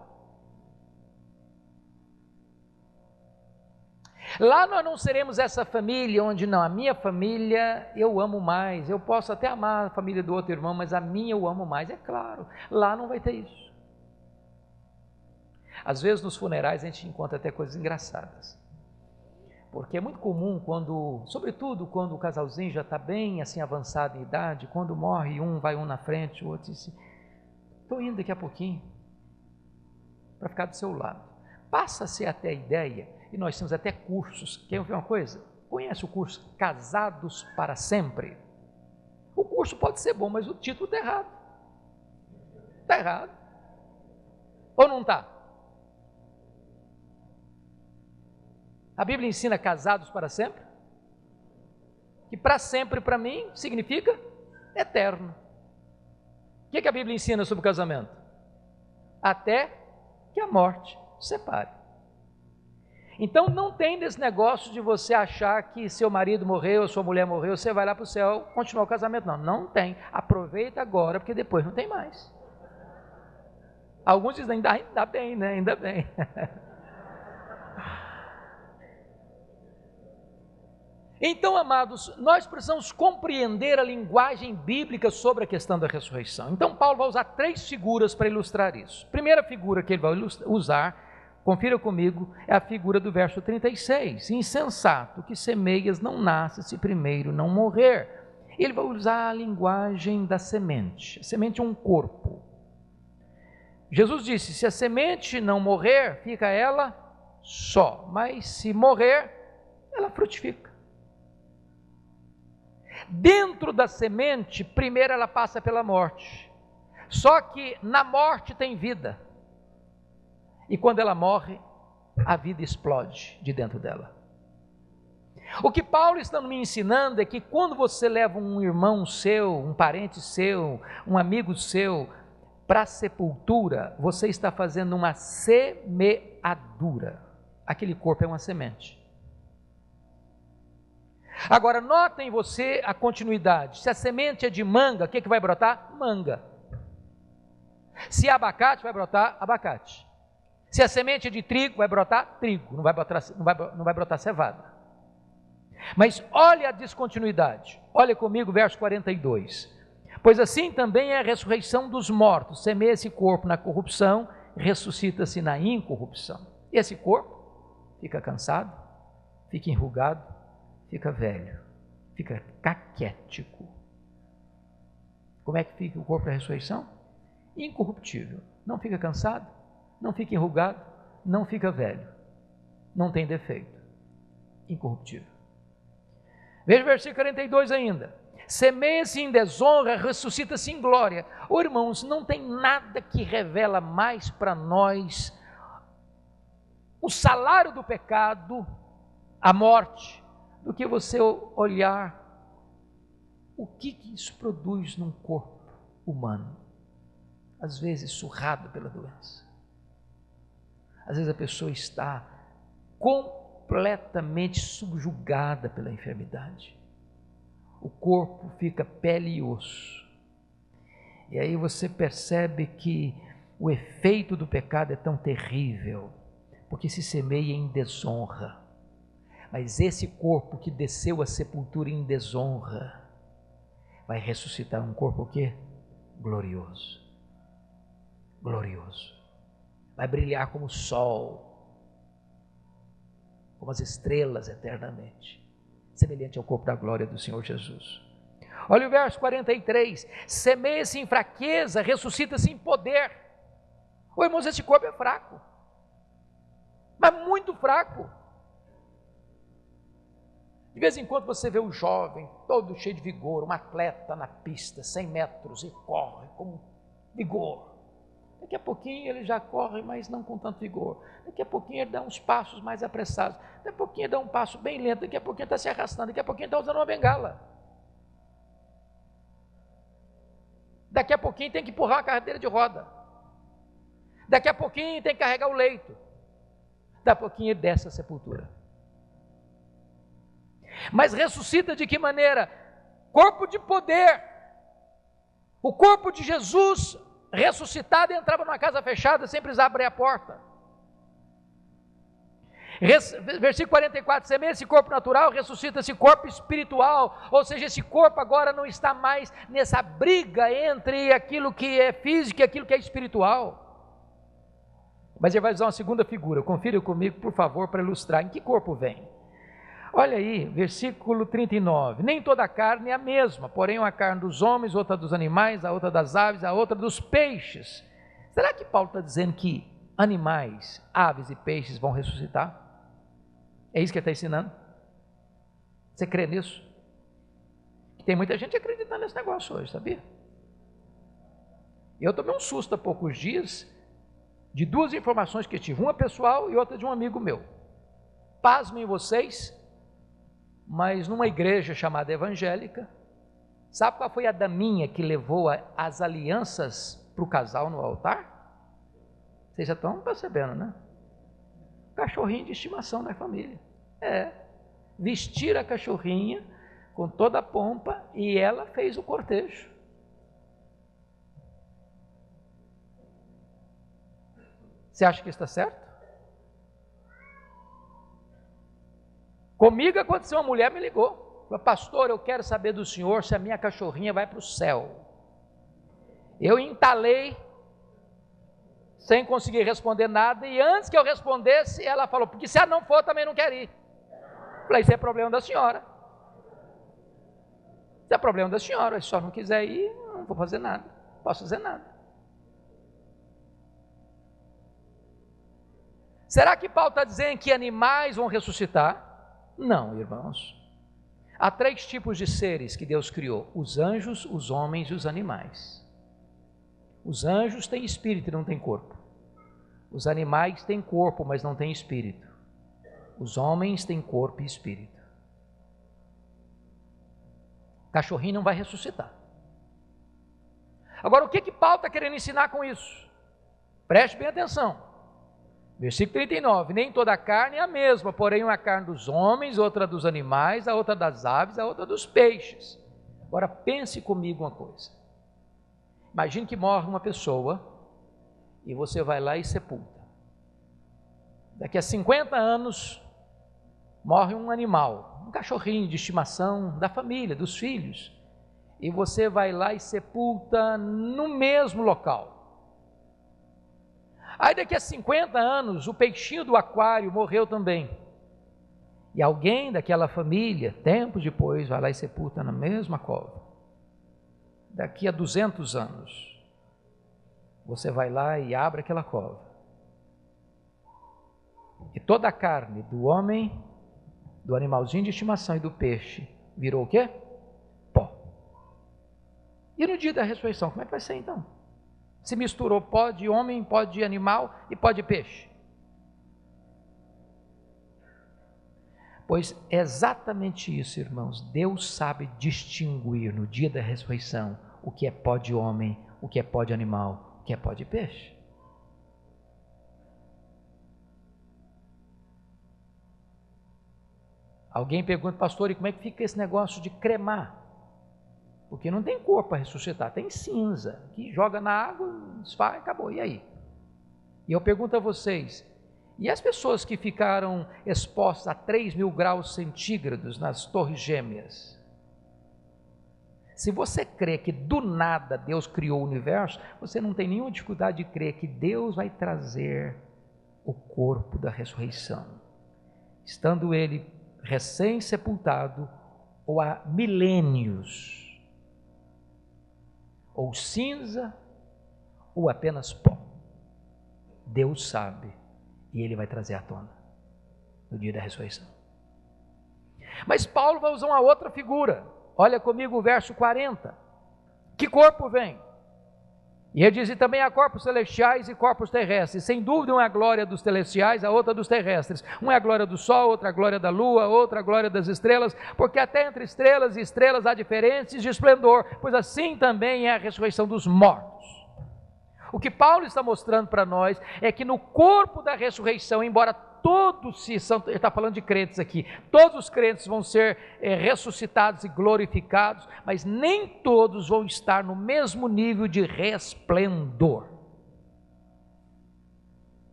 Lá nós não seremos essa família onde não, a minha família eu amo mais, eu posso até amar a família do outro irmão, mas a minha eu amo mais, é claro, lá não vai ter isso. Às vezes nos funerais a gente encontra até coisas engraçadas. Porque é muito comum sobretudo quando o casalzinho já está bem assim avançado em idade, quando morre vai um na frente, o outro diz: estou indo daqui a pouquinho para ficar do seu lado. Passa-se até a ideia, e nós temos até cursos, quer ver uma coisa? Conhece o curso Casados para Sempre? O curso pode ser bom, mas o título está errado. Está errado. Ou não está? A Bíblia ensina casados para sempre? Que para sempre, para mim, significa eterno. O que a Bíblia ensina sobre o casamento? Até que a morte separe. Então não tem desse negócio de você achar que seu marido morreu, sua mulher morreu, você vai lá para o céu continuar o casamento. Não, não tem. Aproveita agora, porque depois não tem mais. Alguns dizem, ainda bem, né? Ainda bem. Então, amados, nós precisamos compreender a linguagem bíblica sobre a questão da ressurreição. Então, Paulo vai usar 3 figuras para ilustrar isso. Primeira figura que ele vai usar, confira comigo, é a figura do verso 36. Insensato que semeias não nasce se primeiro não morrer. Ele vai usar a linguagem da semente. A semente é um corpo. Jesus disse, se a semente não morrer, fica ela só. Mas se morrer, ela frutifica. Dentro da semente, primeiro ela passa pela morte. Só que na morte tem vida. E quando ela morre, a vida explode de dentro dela. O que Paulo está me ensinando é que quando você leva um irmão seu, um parente seu, um amigo seu, para a sepultura, você está fazendo uma semeadura. Aquele corpo é uma semente. Agora, notem você a continuidade. Se a semente é de manga, o que vai brotar? Manga. Se é abacate, vai brotar abacate. Se a semente é de trigo, vai brotar trigo, não vai brotar cevada. Mas olha a descontinuidade. Olha comigo, verso 42. Pois assim também é a ressurreição dos mortos. Semeia esse corpo na corrupção, ressuscita-se na incorrupção. Esse corpo fica cansado, fica enrugado, fica velho, fica caquético. Como é que fica o corpo da ressurreição? Incorruptível. Não fica cansado, não fica enrugado, não fica velho, não tem defeito. Incorruptível. Veja o versículo 42 ainda. Semeia-se em desonra, ressuscita-se em glória. Irmãos, não tem nada que revela mais para nós o salário do pecado, a morte, do que você olhar o que isso produz num corpo humano, às vezes surrado pela doença. Às vezes a pessoa está completamente subjugada pela enfermidade. O corpo fica pele e osso. E aí você percebe que o efeito do pecado é tão terrível, porque se semeia em desonra. Mas esse corpo que desceu à sepultura em desonra, vai ressuscitar um corpo o quê? Glorioso. Glorioso. Vai brilhar como o sol, como as estrelas eternamente, semelhante ao corpo da glória do Senhor Jesus. Olha o verso 43, semeia-se em fraqueza, ressuscita-se em poder. Irmãos, esse corpo é fraco, mas muito fraco. De vez em quando você vê um jovem, todo cheio de vigor, um atleta na pista, 100 metros, e corre com vigor. Daqui a pouquinho ele já corre, mas não com tanto vigor. Daqui a pouquinho ele dá uns passos mais apressados. Daqui a pouquinho ele dá um passo bem lento. Daqui a pouquinho ele está se arrastando. Daqui a pouquinho ele está usando uma bengala. Daqui a pouquinho tem que empurrar uma cadeira de roda. Daqui a pouquinho tem que carregar o leito. Daqui a pouquinho ele desce a sepultura. Mas ressuscita de que maneira? Corpo de poder. O corpo de Jesus ressuscitado entrava numa casa fechada sem precisar abrir a porta. Versículo 44, semeia esse corpo natural, ressuscita esse corpo espiritual, ou seja, esse corpo agora não está mais nessa briga entre aquilo que é físico e aquilo que é espiritual. Mas ele vai usar uma segunda figura, confira comigo por favor para ilustrar em que corpo vem. Olha aí, versículo 39, nem toda a carne é a mesma, porém uma carne dos homens, outra dos animais, a outra das aves, a outra dos peixes. Será que Paulo está dizendo que animais, aves e peixes vão ressuscitar? É isso que ele está ensinando? Você crê nisso? Tem muita gente acreditando nesse negócio hoje, sabia? Eu tomei um susto há poucos dias, de 2 informações que eu tive, uma pessoal e outra de um amigo meu. Pasmem vocês, mas numa igreja chamada evangélica, sabe qual foi a daminha que levou as alianças para o casal no altar? Vocês já estão percebendo, né? Cachorrinho de estimação da família. Vestir a cachorrinha com toda a pompa e ela fez o cortejo. Você acha que está certo? Comigo aconteceu, uma mulher me ligou, falou: pastor, eu quero saber do senhor se a minha cachorrinha vai para o céu. Eu entalei, sem conseguir responder nada, e antes que eu respondesse, ela falou: porque se ela não for, também não quer ir. Falei: isso é problema da senhora. Isso é problema da senhora, se só não quiser ir, não vou fazer nada, não posso fazer nada. Será que Paulo está dizendo que animais vão ressuscitar? Não, irmãos. Há 3 tipos de seres que Deus criou: os anjos, os homens e os animais. Os anjos têm espírito e não têm corpo. Os animais têm corpo, mas não têm espírito. Os homens têm corpo e espírito. Cachorrinho não vai ressuscitar. Agora, o que Paulo está querendo ensinar com isso? Preste bem atenção. Versículo 39, nem toda a carne é a mesma, porém uma carne dos homens, outra dos animais, a outra das aves, a outra dos peixes. Agora pense comigo uma coisa. Imagine que morre uma pessoa e você vai lá e sepulta. Daqui a 50 anos morre um animal, um cachorrinho de estimação da família, dos filhos, e você vai lá e sepulta no mesmo local. Aí daqui a 50 anos, o peixinho do aquário morreu também. E alguém daquela família, tempos depois, vai lá e sepulta na mesma cova. Daqui a 200 anos, você vai lá e abre aquela cova. E toda a carne do homem, do animalzinho de estimação e do peixe, virou o quê? Pó. E no dia da ressurreição, como é que vai ser então? Se misturou pó de homem, pó de animal e pó de peixe. Pois é exatamente isso, irmãos. Deus sabe distinguir no dia da ressurreição o que é pó de homem, o que é pó de animal, o que é pó de peixe. Alguém pergunta: pastor, e como é que fica esse negócio de cremar? Porque não tem corpo para ressuscitar, tem cinza, que joga na água, desfaz, acabou, e aí? E eu pergunto a vocês, e as pessoas que ficaram expostas a 3.000 graus centígrados nas torres gêmeas? Se você crê que do nada Deus criou o universo, você não tem nenhuma dificuldade de crer que Deus vai trazer o corpo da ressurreição, estando ele recém-sepultado ou há milênios, ou cinza, ou apenas pó. Deus sabe, e Ele vai trazer à tona, no dia da ressurreição. Mas Paulo vai usar uma outra figura. Olha comigo o verso 40. Que corpo vem? E ele diz: e também há corpos celestiais e corpos terrestres. Sem dúvida, uma é a glória dos celestiais, a outra dos terrestres. Uma é a glória do sol, outra a glória da lua, outra a glória das estrelas, porque até entre estrelas e estrelas há diferenças de esplendor, pois assim também é a ressurreição dos mortos. O que Paulo está mostrando para nós é que no corpo da ressurreição, embora todos ele está falando de crentes aqui, todos os crentes vão ser ressuscitados e glorificados, mas nem todos vão estar no mesmo nível de resplendor.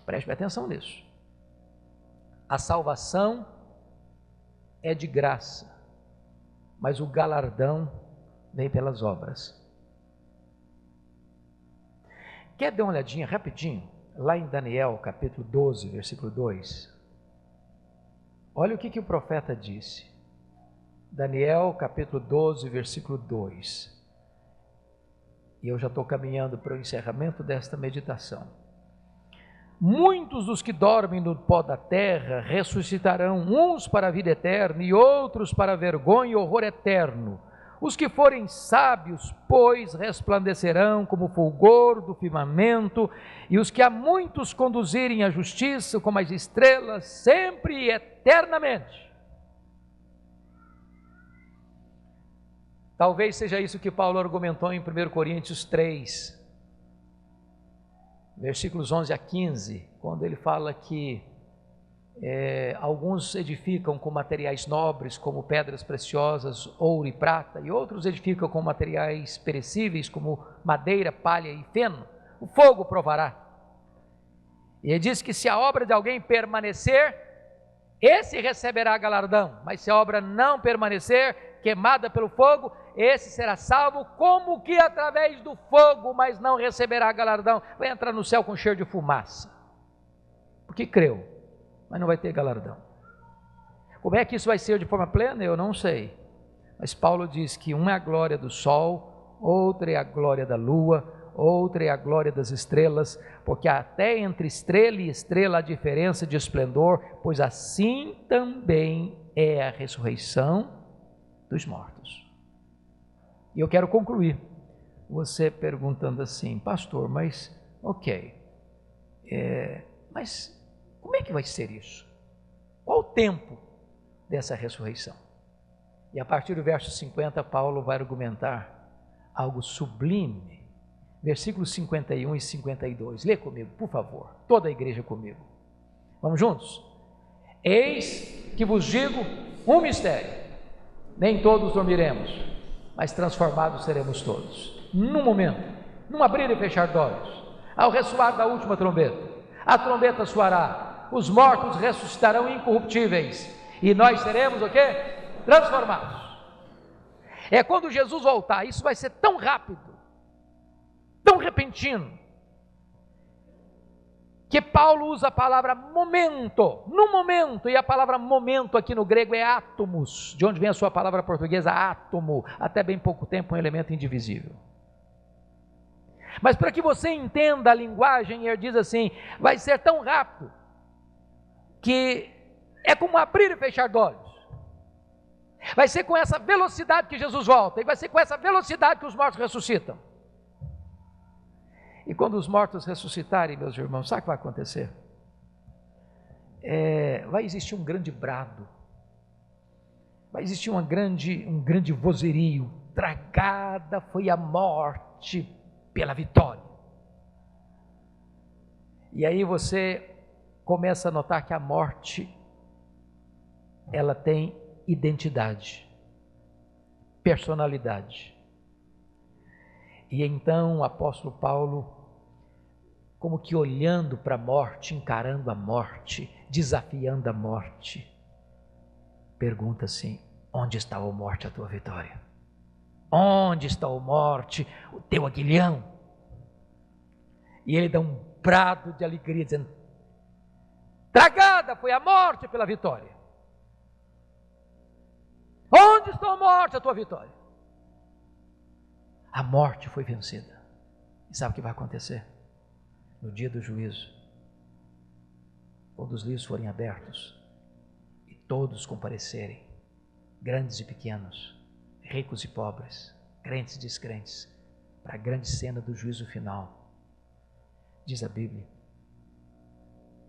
Preste atenção nisso. A salvação é de graça, mas o galardão vem pelas obras. Quer dar uma olhadinha rapidinho? Lá em Daniel, capítulo 12, versículo 2. Olha o que o profeta disse. Daniel, capítulo 12, versículo 2. E eu já estou caminhando para o encerramento desta meditação. Muitos dos que dormem no pó da terra ressuscitarão, uns para a vida eterna e outros para a vergonha e horror eterno. Os que forem sábios, pois, resplandecerão como o fulgor do firmamento, e os que a muitos conduzirem à justiça, como as estrelas, sempre e eternamente. Talvez seja isso que Paulo argumentou em 1 Coríntios 3, versículos 11 a 15, quando ele fala que alguns edificam com materiais nobres, como pedras preciosas, ouro e prata, e outros edificam com materiais perecíveis, como madeira, palha e feno. o fogo provará. E ele diz que se a obra de alguém permanecer, esse receberá galardão, mas se a obra não permanecer, queimada pelo fogo, esse será salvo como que através do fogo, mas não receberá galardão, vai entrar no céu com cheiro de fumaça, porque creu, mas não vai ter galardão. Como é que isso vai ser de forma plena? Eu não sei, mas Paulo diz que uma é a glória do sol, outra é a glória da lua, outra é a glória das estrelas, porque até entre estrela e estrela há diferença de esplendor, pois assim também é a ressurreição dos mortos. E eu quero concluir, você perguntando assim, pastor, mas ok, mas como é que vai ser isso? Qual o tempo dessa ressurreição? E a partir do verso 50, Paulo vai argumentar algo sublime. Versículos 51 e 52, lê comigo, por favor, toda a igreja comigo, vamos juntos? Eis que vos digo um mistério, nem todos dormiremos, mas transformados seremos todos, num momento, num abrir e fechar de olhos, ao ressoar da última trombeta, a trombeta soará, os mortos ressuscitarão incorruptíveis, e nós seremos o quê? Transformados. É quando Jesus voltar, isso vai ser tão rápido, tão repentino, que Paulo usa a palavra momento, no momento, e a palavra momento aqui no grego é átomos, de onde vem a sua palavra portuguesa átomo, até bem pouco tempo um elemento indivisível. Mas para que você entenda a linguagem, ele diz assim, vai ser tão rápido, que é como abrir e fechar de olhos, vai ser com essa velocidade que Jesus volta, e vai ser com essa velocidade que os mortos ressuscitam. E quando os mortos ressuscitarem, meus irmãos, sabe o que vai acontecer? Vai existir um grande brado, vai existir um grande vozerio, tragada foi a morte pela vitória. E aí você começa a notar que a morte, ela tem identidade, personalidade. E então o apóstolo Paulo, como que olhando para a morte, encarando a morte, desafiando a morte, pergunta assim, onde está, ó morte, a tua vitória? Onde está, ó morte, o teu aguilhão? E ele dá um brado de alegria, dizendo, tragada foi a morte pela vitória. Onde está, ó morte, a tua vitória? A morte foi vencida. E sabe o que vai acontecer? No dia do juízo, quando os livros forem abertos e todos comparecerem, grandes e pequenos, ricos e pobres, crentes e descrentes, para a grande cena do juízo final, diz a Bíblia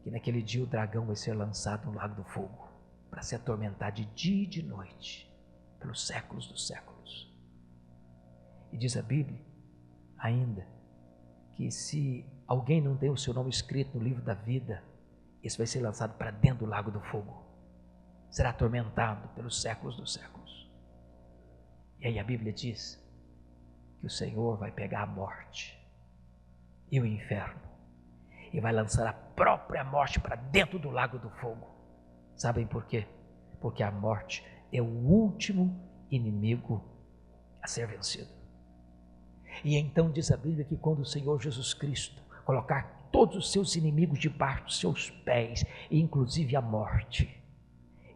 que naquele dia o dragão vai ser lançado no lago do fogo para se atormentar de dia e de noite pelos séculos dos séculos. E diz a Bíblia ainda que se alguém não tem o seu nome escrito no livro da vida, esse vai ser lançado para dentro do lago do fogo, será atormentado pelos séculos dos séculos. E aí a Bíblia diz que o Senhor vai pegar a morte e o inferno e vai lançar a própria morte para dentro do lago do fogo. Sabem por quê? Porque a morte é o último inimigo a ser vencido. E então diz a Bíblia que quando o Senhor Jesus Cristo colocar todos os seus inimigos debaixo dos seus pés, inclusive a morte,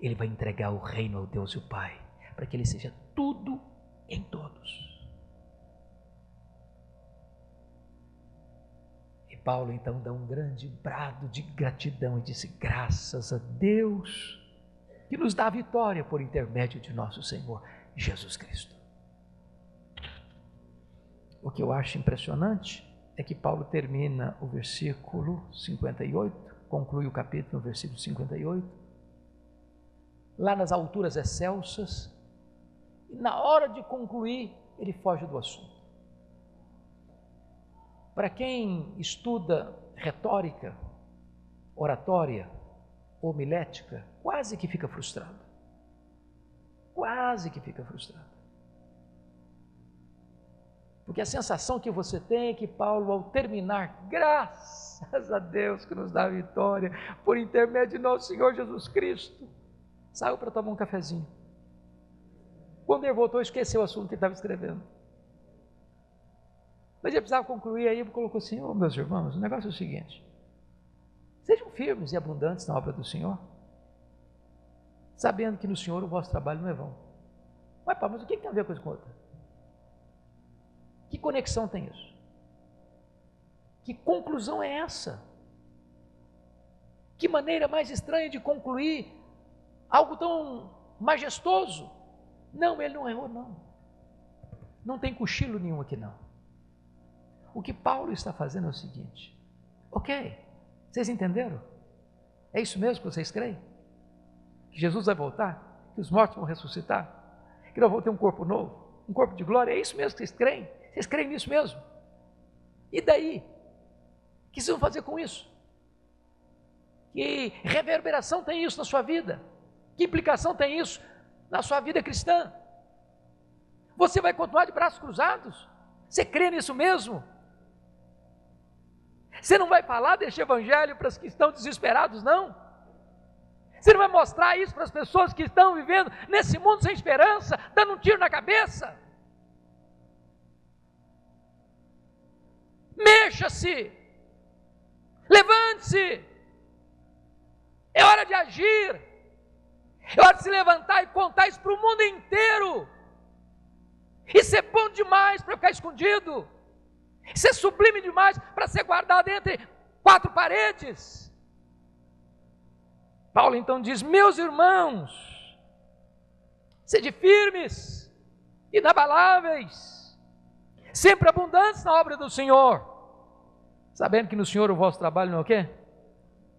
ele vai entregar o reino ao Deus e o Pai, para que ele seja tudo em todos. E Paulo então dá um grande brado de gratidão e disse, graças a Deus que nos dá a vitória por intermédio de nosso Senhor Jesus Cristo. O que eu acho impressionante é que Paulo termina o versículo 58, conclui o capítulo no versículo 58, lá nas alturas excelsas, e na hora de concluir, ele foge do assunto. Para quem estuda retórica, oratória, homilética, quase que fica frustrado. Porque a sensação que você tem é que Paulo, ao terminar, graças a Deus que nos dá a vitória, por intermédio de nosso Senhor Jesus Cristo, saiu para tomar um cafezinho. Quando ele voltou, esqueceu o assunto que ele estava escrevendo. Mas ele precisava concluir, aí ele colocou assim: oh, meus irmãos, o negócio é o seguinte: sejam firmes e abundantes na obra do Senhor, sabendo que no Senhor o vosso trabalho não é vão. Mas Paulo, mas o que tem a ver uma coisa com outra? Que conexão tem isso? Que conclusão é essa? Que maneira mais estranha de concluir algo tão majestoso? Não, ele não errou, não. Não tem cochilo nenhum aqui, não. O que Paulo está fazendo é o seguinte: ok, vocês entenderam? É isso mesmo que vocês creem? Que Jesus vai voltar? Que os mortos vão ressuscitar? Que nós vamos ter um corpo novo? Um corpo de glória? É isso mesmo que vocês creem? Vocês creem nisso mesmo? E daí? O que vocês vão fazer com isso? Que reverberação tem isso na sua vida? Que implicação tem isso na sua vida cristã? Você vai continuar de braços cruzados? Você crê nisso mesmo? Você não vai falar deste evangelho para os que estão desesperados, não? Você não vai mostrar isso para as pessoas que estão vivendo nesse mundo sem esperança, dando um tiro na cabeça? Mexa-se, levante-se, é hora de agir, é hora de se levantar e contar isso para o mundo inteiro. Isso é bom demais para ficar escondido, isso é sublime demais para ser guardado entre quatro paredes. Paulo então diz: meus irmãos, sede firmes, inabaláveis, sempre abundantes na obra do Senhor, sabendo que no Senhor o vosso trabalho não é o quê?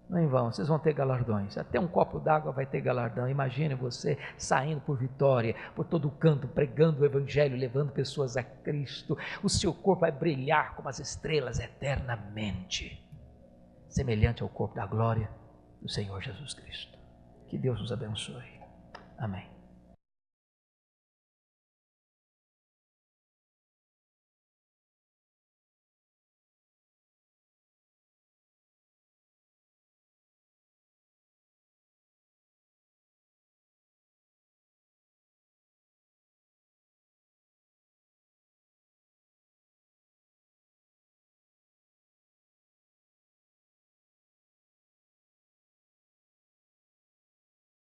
Não é em vão, vocês vão ter galardões. Até um copo d'água vai ter galardão. Imagine você saindo por vitória, por todo o canto, pregando o evangelho, levando pessoas a Cristo. O seu corpo vai brilhar como as estrelas eternamente, semelhante ao corpo da glória do Senhor Jesus Cristo. Que Deus nos abençoe. Amém.